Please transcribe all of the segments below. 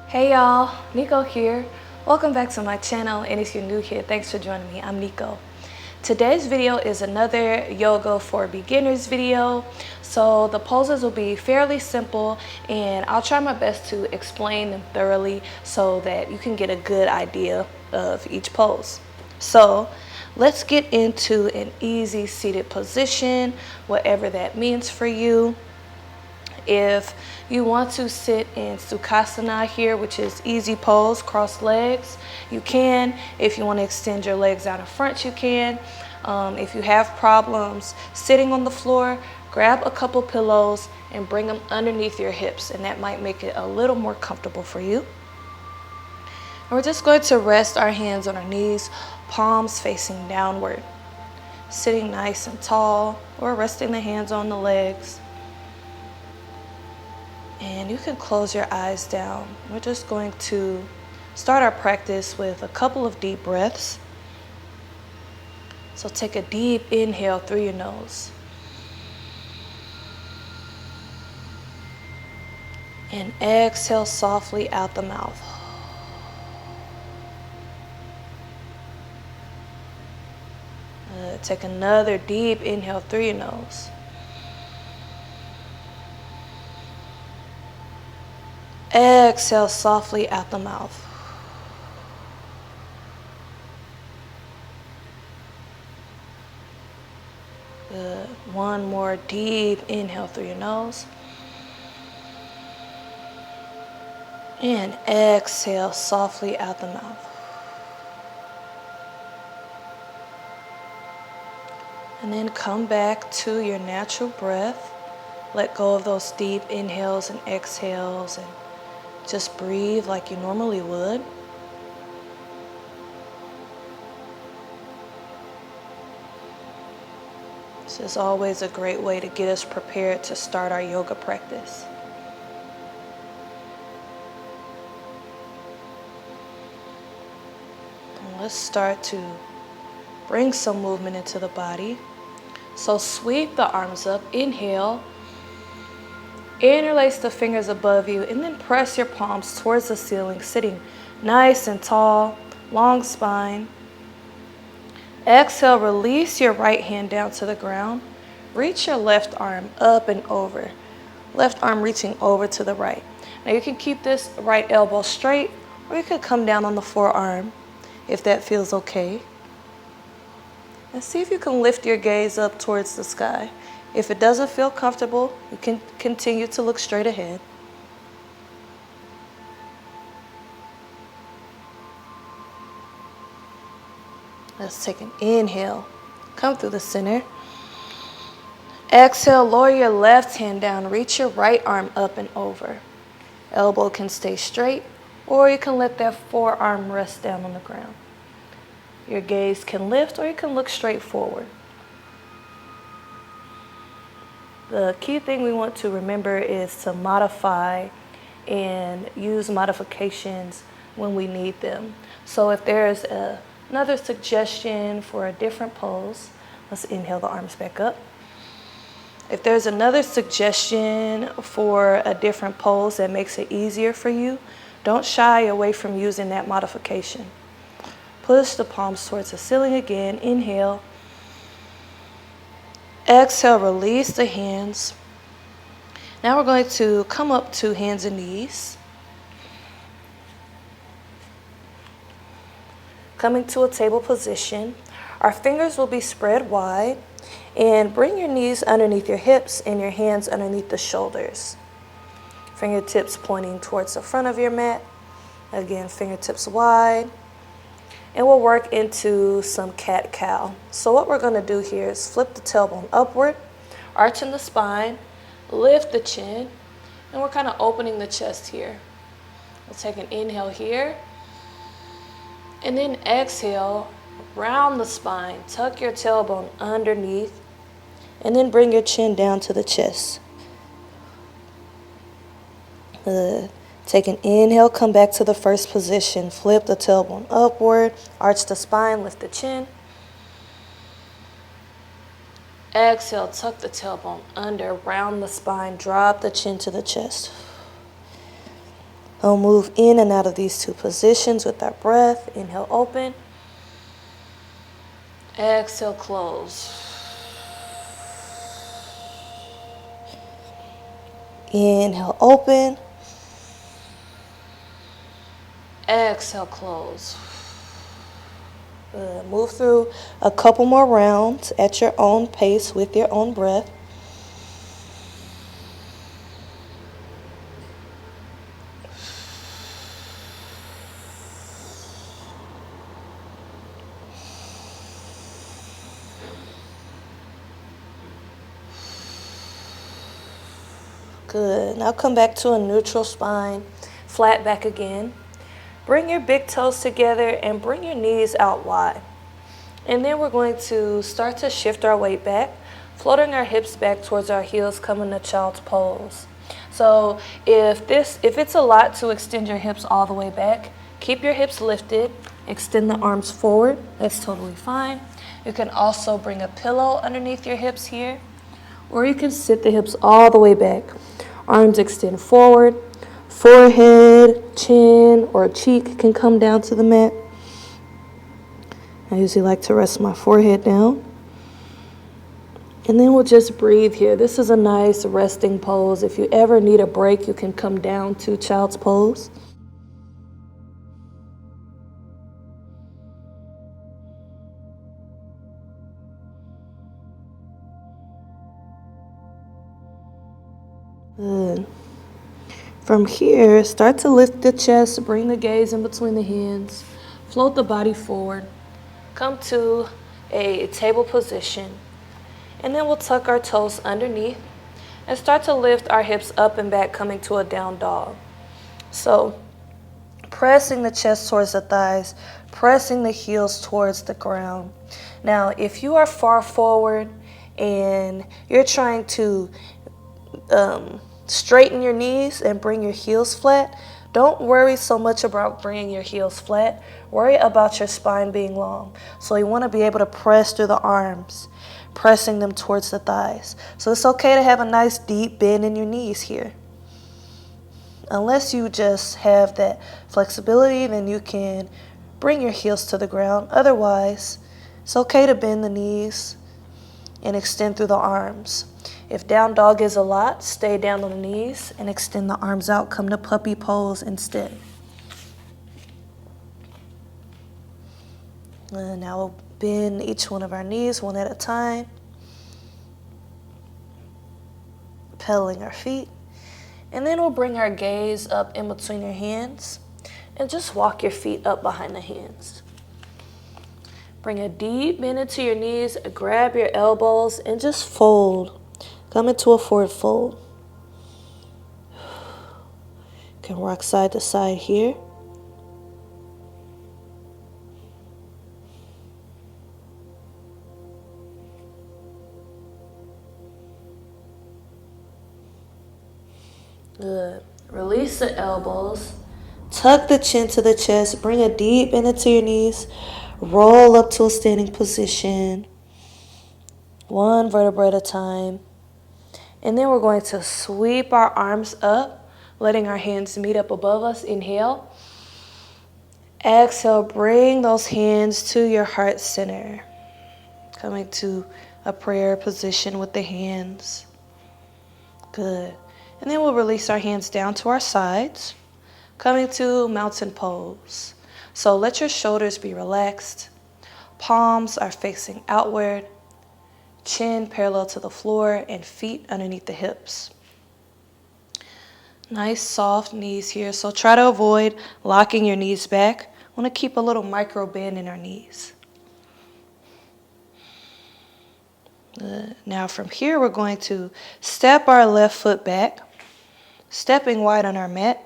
Hey y'all, Nico here. Welcome back to my channel, and if you're new here, thanks for joining me. I'm Nico. Today's video is another yoga for beginners video. So the poses will be fairly simple, and I'll try my best to explain them thoroughly so that you can get a good idea of each pose. So let's get into an easy seated position, whatever that means for you. If you want to sit in Sukhasana here, which is easy pose, cross legs, you can. If you want to extend your legs out in front, you can. If you have problems sitting on the floor, grab a couple pillows and bring them underneath your hips, and that might make it a little more comfortable for you. And we're just going to rest our hands on our knees, palms facing downward, sitting nice and tall, or resting the hands on the legs. And you can close your eyes down. We're just going to start our practice with a couple of deep breaths. So take a deep inhale through your nose. And exhale softly out the mouth. Take another deep inhale through your nose. Exhale softly out the mouth. Good. One more deep inhale through your nose. And exhale softly out the mouth. And then come back to your natural breath. Let go of those deep inhales and exhales and just breathe like you normally would. This is always a great way to get us prepared to start our yoga practice. And let's start to bring some movement into the body. So sweep the arms up, inhale. Interlace the fingers above you and then press your palms towards the ceiling, sitting nice and tall, long spine. Exhale, release your right hand down to the ground. Reach your left arm up and over. Left arm reaching over to the right. Now you can keep this right elbow straight, or you could come down on the forearm if that feels okay. And see if you can lift your gaze up towards the sky. If it doesn't feel comfortable, you can continue to look straight ahead. Let's take an inhale. Come through the center. Exhale, lower your left hand down. Reach your right arm up and over. Elbow can stay straight, or you can let that forearm rest down on the ground. Your gaze can lift, or you can look straight forward. The key thing we want to remember is to modify and use modifications when we need them. So if there's another suggestion for a different pose, let's inhale the arms back up. If there's another suggestion for a different pose that makes it easier for you, don't shy away from using that modification. Push the palms towards the ceiling again. Inhale. Exhale, release the hands. Now we're going to come up to hands and knees. Coming to a table position. Our fingers will be spread wide, and bring your knees underneath your hips and your hands underneath the shoulders. Fingertips pointing towards the front of your mat. Again, fingertips wide. And we'll work into some cat-cow. So what we're going to do here is flip the tailbone upward, arching the spine, lift the chin, and we're kind of opening the chest here. We'll take an inhale here, and then exhale, round the spine, tuck your tailbone underneath, and then bring your chin down to the chest. Take an inhale, come back to the first position. Flip the tailbone upward, arch the spine, lift the chin. Exhale, tuck the tailbone under, round the spine, drop the chin to the chest. We'll move in and out of these two positions with our breath. Inhale, open. Exhale, close. Inhale, open. Exhale, close. Good. Move through a couple more rounds at your own pace with your own breath. Good. Now come back to a neutral spine, flat back again. Bring your big toes together and bring your knees out wide. And then we're going to start to shift our weight back, floating our hips back towards our heels, coming to child's pose. So if it's a lot to extend your hips all the way back, keep your hips lifted, extend the arms forward. That's totally fine. You can also bring a pillow underneath your hips here, or you can sit the hips all the way back. Arms extend forward, forehead, chin, or cheek can come down to the mat. I usually like to rest my forehead down. And then we'll just breathe here. This is a nice resting pose. If you ever need a break, you can come down to child's pose. Good. From here, start to lift the chest, bring the gaze in between the hands, float the body forward, come to a table position, and then we'll tuck our toes underneath and start to lift our hips up and back, coming to a down dog. So, pressing the chest towards the thighs, pressing the heels towards the ground. Now, if you are far forward and you're trying to straighten your knees and bring your heels flat, don't worry so much about bringing your heels flat. Worry about your spine being long. So you want to be able to press through the arms, pressing them towards the thighs. So it's okay to have a nice deep bend in your knees here. Unless you just have that flexibility, then you can bring your heels to the ground. Otherwise, it's okay to bend the knees and extend through the arms. If down dog is a lot, stay down on the knees and extend the arms out. Come to puppy pose instead. And now we'll bend each one of our knees one at a time. Pedaling our feet. And then we'll bring our gaze up in between your hands and just walk your feet up behind the hands. Bring a deep bend into your knees, grab your elbows, and just fold. Come into a forward fold. You can rock side to side here. Good. Release the elbows. Tuck the chin to the chest. Bring a deep bend into your knees. Roll up to a standing position. One vertebra at a time. And then we're going to sweep our arms up, letting our hands meet up above us. Inhale. Exhale, bring those hands to your heart center. Coming to a prayer position with the hands. Good. And then we'll release our hands down to our sides, coming to mountain pose. So let your shoulders be relaxed. Palms are facing outward. Chin parallel to the floor and feet underneath the hips. Nice soft knees here. So try to avoid locking your knees back. Want to keep a little micro bend in our knees. Good. Now from here we're going to step our left foot back, stepping wide on our mat.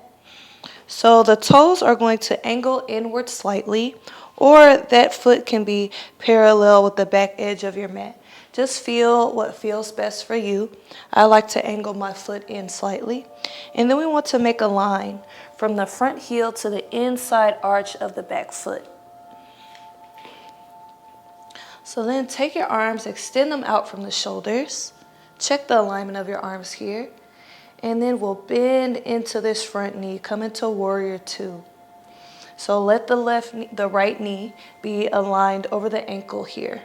So the toes are going to angle inward slightly, or that foot can be parallel with the back edge of your mat. Just feel what feels best for you. I like to angle my foot in slightly. And then we want to make a line from the front heel to the inside arch of the back foot. So then take your arms, extend them out from the shoulders. Check the alignment of your arms here. And then we'll bend into this front knee, come into warrior two. So let the right knee be aligned over the ankle here.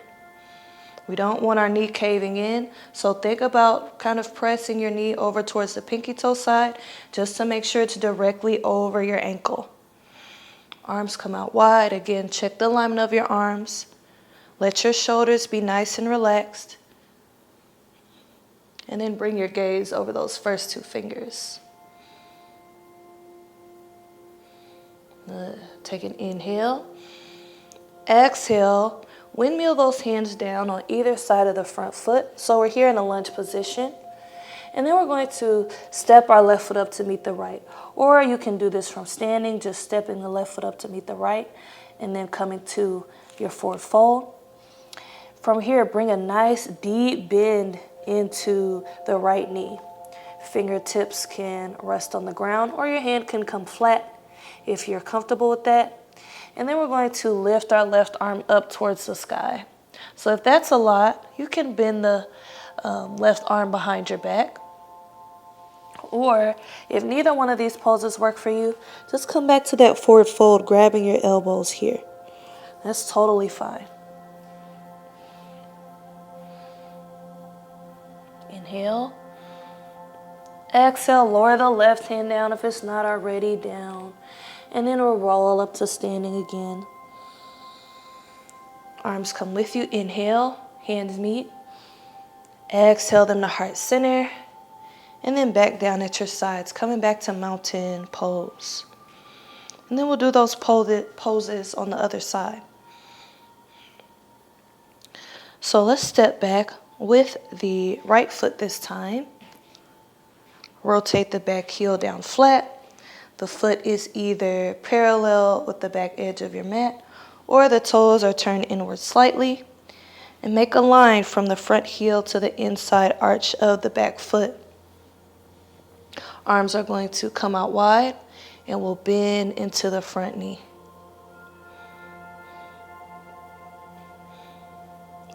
We don't want our knee caving in, so think about kind of pressing your knee over towards the pinky toe side just to make sure it's directly over your ankle. Arms come out wide. Again, check the alignment of your arms. Let your shoulders be nice and relaxed. And then bring your gaze over those first two fingers. Take an inhale. Exhale. Windmill those hands down on either side of the front foot. So we're here in a lunge position. And then we're going to step our left foot up to meet the right. Or you can do this from standing, just stepping the left foot up to meet the right, and then coming to your forward fold. From here, bring a nice deep bend into the right knee. Fingertips can rest on the ground, or your hand can come flat if you're comfortable with that. And then we're going to lift our left arm up towards the sky. So if that's a lot, you can bend the left arm behind your back. Or if neither one of these poses work for you, just come back to that forward fold, grabbing your elbows here. That's totally fine. Inhale. Exhale, lower the left hand down if it's not already down. And then we'll roll up to standing again. Arms come with you. Inhale, hands meet. Exhale them to heart center. And then back down at your sides, coming back to mountain pose. And then we'll do those poses on the other side. So let's step back with the right foot this time. Rotate the back heel down flat. The foot is either parallel with the back edge of your mat, or the toes are turned inward slightly. And make a line from the front heel to the inside arch of the back foot. Arms are going to come out wide, and we'll bend into the front knee.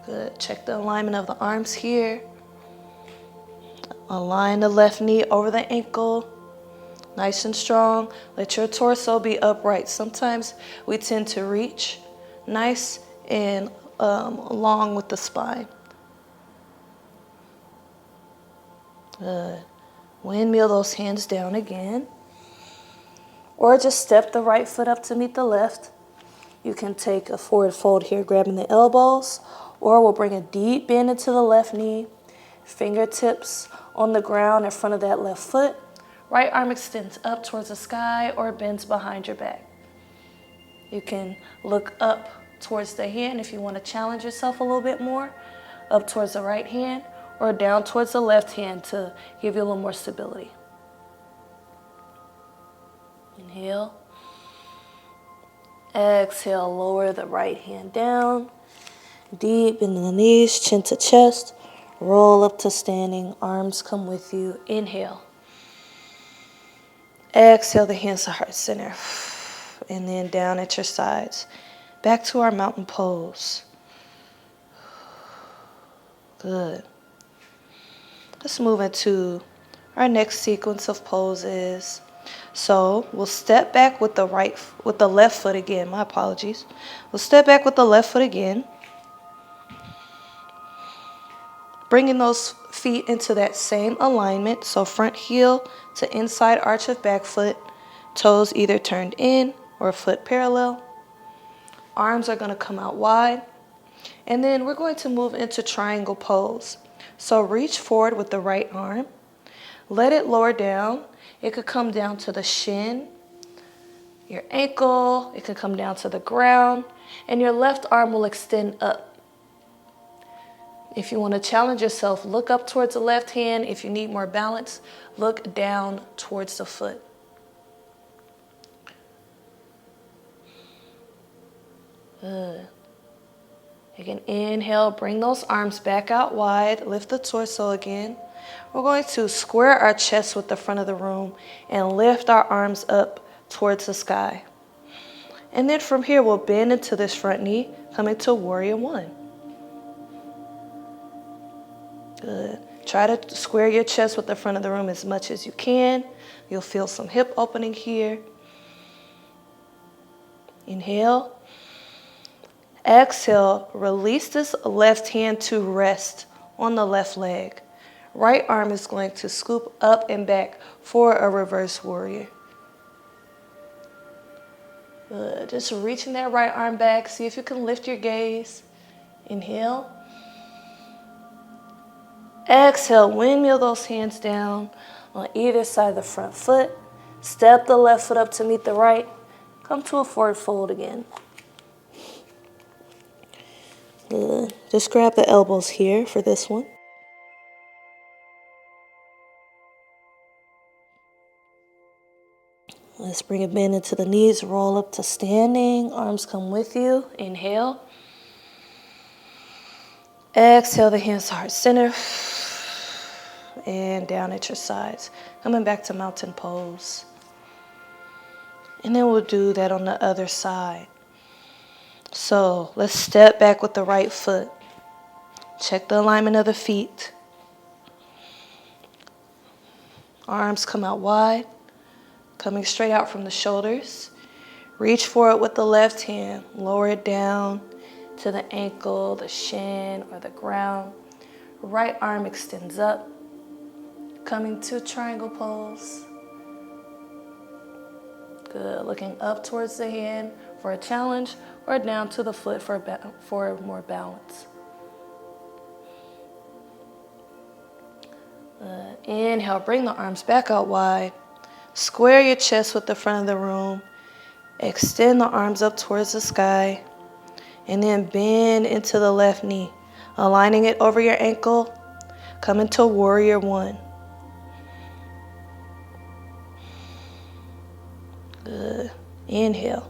Good. Check the alignment of the arms here. Align the left knee over the ankle. Nice and strong. Let your torso be upright. Sometimes we tend to reach nice and along with the spine. Good. Windmill those hands down again. Or just step the right foot up to meet the left. You can take a forward fold here, grabbing the elbows. Or we'll bring a deep bend into the left knee. Fingertips on the ground in front of that left foot. Right arm extends up towards the sky or bends behind your back. You can look up towards the hand if you want to challenge yourself a little bit more. Up towards the right hand or down towards the left hand to give you a little more stability. Inhale. Exhale, lower the right hand down. Deep into the knees, chin to chest. Roll up to standing, arms come with you. Inhale. Exhale the hands to heart center. And then down at your sides. Back to our mountain pose. Good. Let's move into our next sequence of poses. So we'll step back with the left foot again. My apologies. We'll step back with the left foot again. Bringing those feet into that same alignment. So front heel to inside arch of back foot. Toes either turned in or foot parallel. Arms are going to come out wide. And then we're going to move into triangle pose. So reach forward with the right arm. Let it lower down. It could come down to the shin, your ankle. It could come down to the ground. And your left arm will extend up. If you want to challenge yourself, look up towards the left hand. If you need more balance, look down towards the foot. Good. You can inhale, bring those arms back out wide, lift the torso again. We're going to square our chest with the front of the room and lift our arms up towards the sky. And then from here, we'll bend into this front knee, coming to warrior one. Good. Try to square your chest with the front of the room as much as you can. You'll feel some hip opening here. Inhale. Exhale, release this left hand to rest on the left leg. Right arm is going to scoop up and back for a reverse warrior. Good. Just reaching that right arm back. See if you can lift your gaze. Inhale. Exhale, windmill those hands down on either side of the front foot. Step the left foot up to meet the right. Come to a forward fold again. Good. Just grab the elbows here for this one. Let's bring a bend into the knees. Roll up to standing. Arms come with you. Inhale. Exhale, the hands to heart center. And down at your sides. Coming back to mountain pose. And then we'll do that on the other side. So let's step back with the right foot. Check the alignment of the feet. Arms come out wide. Coming straight out from the shoulders. Reach forward with the left hand. Lower it down to the ankle, the shin, or the ground. Right arm extends up. Coming to triangle pose. Good. Looking up towards the hand for a challenge or down to the foot for more balance. Inhale, bring the arms back out wide. Square your chest with the front of the room. Extend the arms up towards the sky. And then bend into the left knee. Aligning it over your ankle. Come into warrior one. Good. Inhale.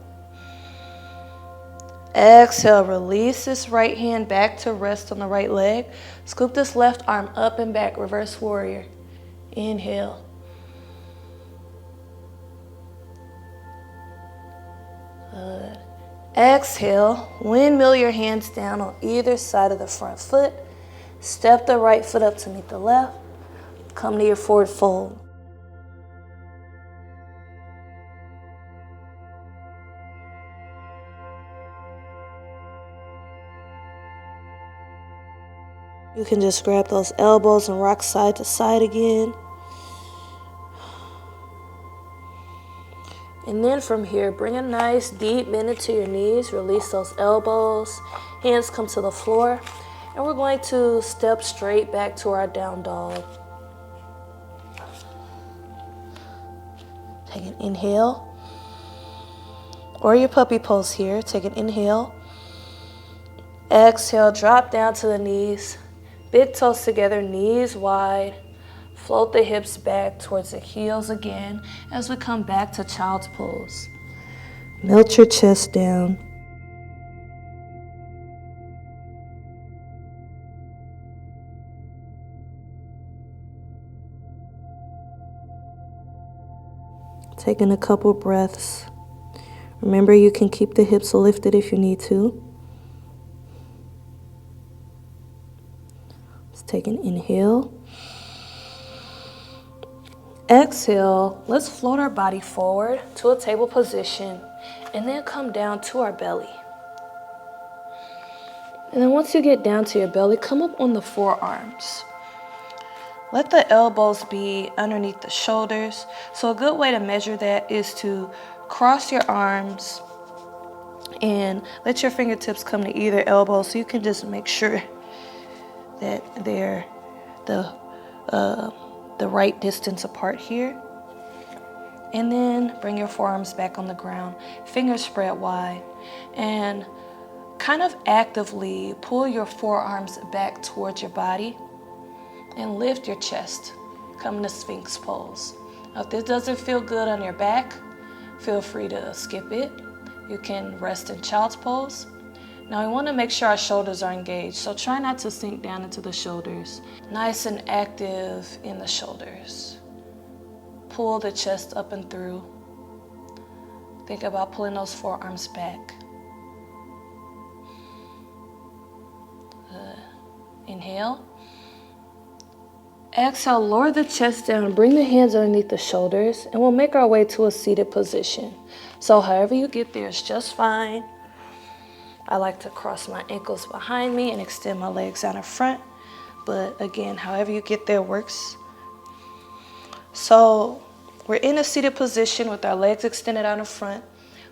Exhale, release this right hand back to rest on the right leg. Scoop this left arm up and back, reverse warrior. Inhale. Good. Exhale, windmill your hands down on either side of the front foot. Step the right foot up to meet the left. Come to your forward fold. You can just grab those elbows and rock side to side again. And then from here, bring a nice deep bend into your knees. Release those elbows. Hands come to the floor. And we're going to step straight back to our down dog. Take an inhale. Or your puppy pose here. Take an inhale. Exhale, drop down to the knees. Big toes together, knees wide. Float the hips back towards the heels again as we come back to child's pose. Melt your chest down. Taking a couple breaths. Remember, you can keep the hips lifted if you need to. Take an inhale. Exhale. Let's float our body forward to a table position and then come down to our belly. And then once you get down to your belly, come up on the forearms. Let the elbows be underneath the shoulders. So a good way to measure that is to cross your arms and let your fingertips come to either elbow so you can just make sure that they're the right distance apart here. And then bring your forearms back on the ground, fingers spread wide, and kind of actively pull your forearms back towards your body and lift your chest. Come to Sphinx pose. Now, if this doesn't feel good on your back, feel free to skip it. You can rest in child's pose. Now we want to make sure our shoulders are engaged, so try not to sink down into the shoulders. Nice and active in the shoulders. Pull the chest up and through. Think about pulling those forearms back. Inhale. Exhale, lower the chest down, bring the hands underneath the shoulders, and we'll make our way to a seated position. So however you get there is just fine. I like to cross my ankles behind me and extend my legs out in front. But again, however you get there works. So we're in a seated position with our legs extended out in front.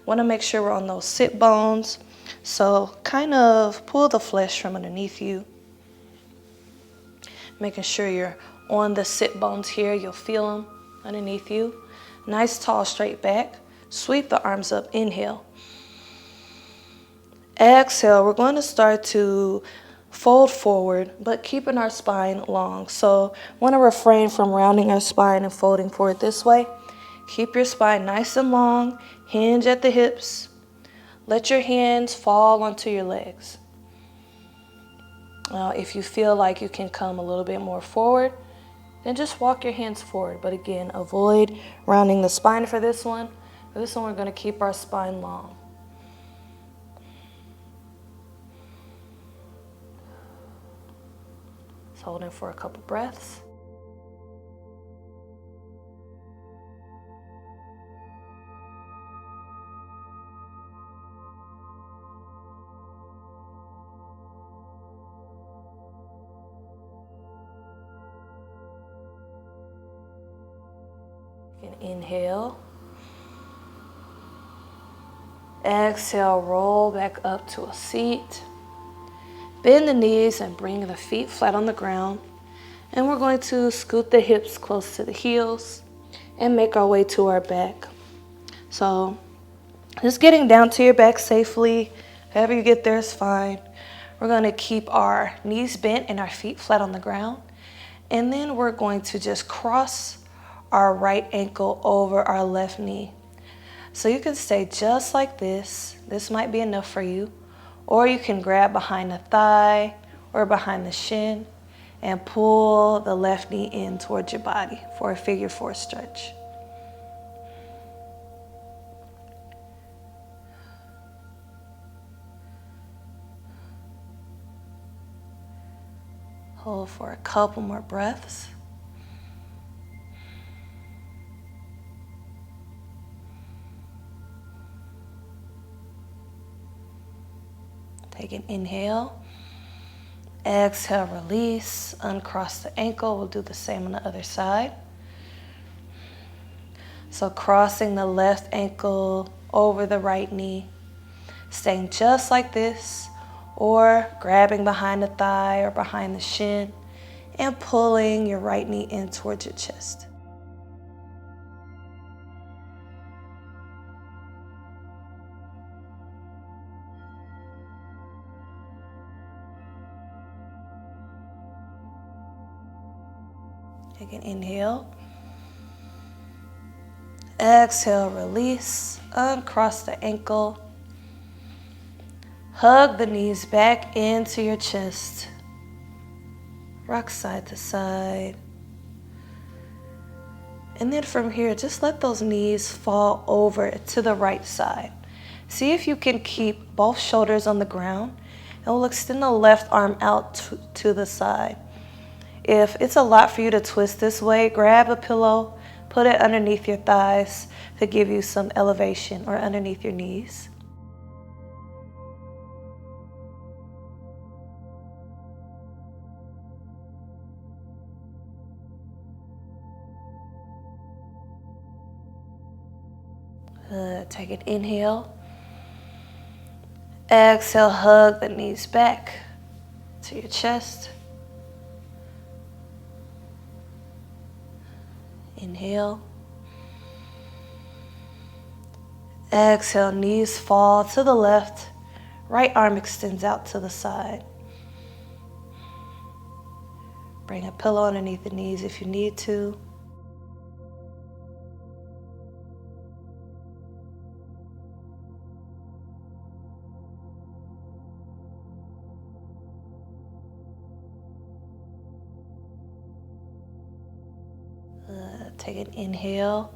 Want to make sure we're on those sit bones. So kind of pull the flesh from underneath you. Making sure you're on the sit bones here. You'll feel them underneath you. Nice tall straight back. Sweep the arms up. Inhale. Exhale. We're going to start to fold forward, but keeping our spine long. So want to refrain from rounding our spine and folding forward this way. Keep your spine nice and long. Hinge at the hips. Let your hands fall onto your legs. Now, if you feel like you can come a little bit more forward, then just walk your hands forward. But again, avoid rounding the spine for this one. For this one, we're going to keep our spine long. Just hold in for a couple breaths. Inhale. Exhale, roll back up to a seat. Bend the knees and bring the feet flat on the ground. And we're going to scoot the hips close to the heels and make our way to our back. So just getting down to your back safely. However you get there is fine. We're going to keep our knees bent and our feet flat on the ground. And then we're going to just cross our right ankle over our left knee. So you can stay just like this. This might be enough for you. Or you can grab behind the thigh or behind the shin and pull the left knee in towards your body for a figure 4 stretch. Hold for a couple more breaths. Take an inhale. Exhale, release. Uncross the ankle. We'll do the same on the other side. So crossing the left ankle over the right knee. Staying just like this. Or grabbing behind the thigh or behind the shin and pulling your right knee in towards your chest. Take an inhale. Exhale, release. Uncross the ankle. Hug the knees back into your chest. Rock side to side. And then from here, just let those knees fall over to the right side. See if you can keep both shoulders on the ground. And we'll extend the left arm out to the side. If it's a lot for you to twist this way, grab a pillow, put it underneath your thighs to give you some elevation, or underneath your knees. Good. Take an inhale. Exhale, hug the knees back to your chest. Inhale. Exhale, knees fall to the left. Right arm extends out to the side. Bring a pillow underneath the knees if you need to. Take an inhale.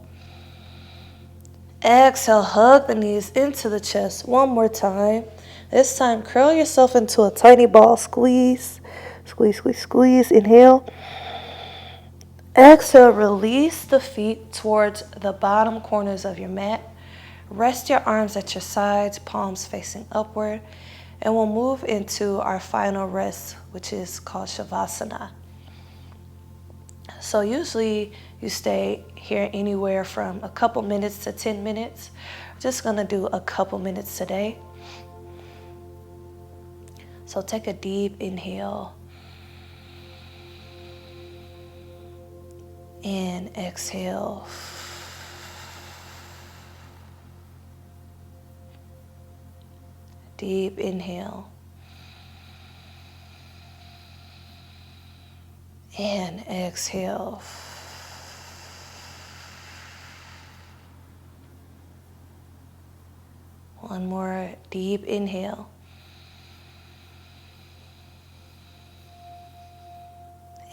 Exhale, hug the knees into the chest one more time. This time, curl yourself into a tiny ball. Squeeze, squeeze, squeeze, squeeze. Inhale. Exhale, release the feet towards the bottom corners of your mat. Rest your arms at your sides, palms facing upward, and we'll move into our final rest, which is called Savasana. So usually you stay here anywhere from a couple minutes to 10 minutes. We're just gonna do a couple minutes today. So take a deep inhale and exhale. Deep inhale and exhale. One more deep inhale.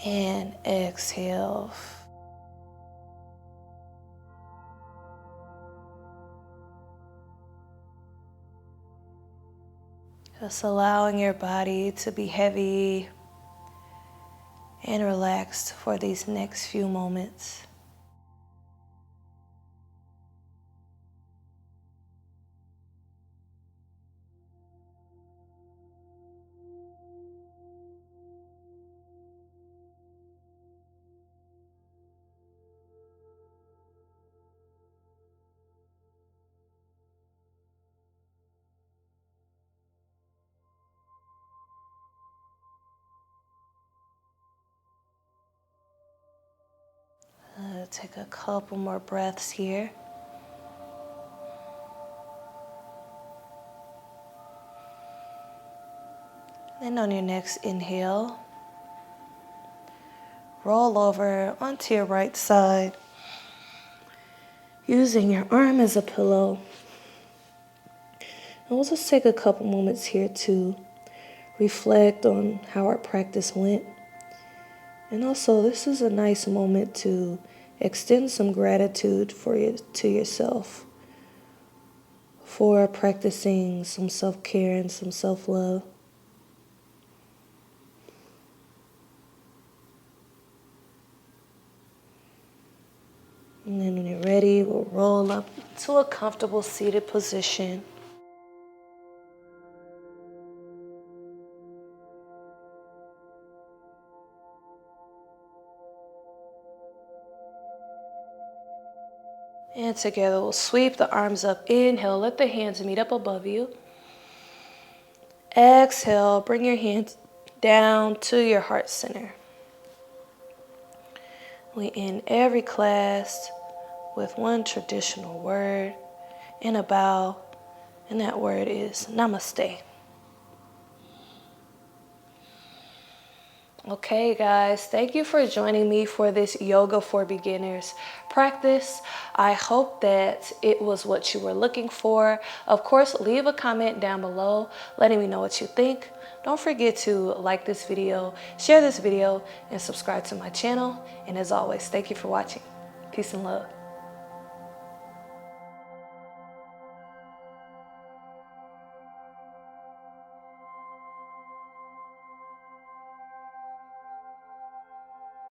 And exhale. Just allowing your body to be heavy and relaxed for these next few moments. Take a couple more breaths here. Then on your next inhale, roll over onto your right side, using your arm as a pillow. And we'll just take a couple moments here to reflect on how our practice went. And also, this is a nice moment to extend some gratitude to yourself for practicing some self-care and some self-love. And then when you're ready, we'll roll up to a comfortable seated position. And together we'll sweep the arms up. Inhale, let the hands meet up above you. Exhale, bring your hands down to your heart center. We end every class with one traditional word and a bow, and that word is namaste. Okay guys, thank you for joining me for this Yoga for Beginners practice. I hope that it was what you were looking for. Of course, leave a comment down below letting me know what you think. Don't forget to like this video, share this video, and subscribe to my channel. And as always, thank you for watching. Peace and love.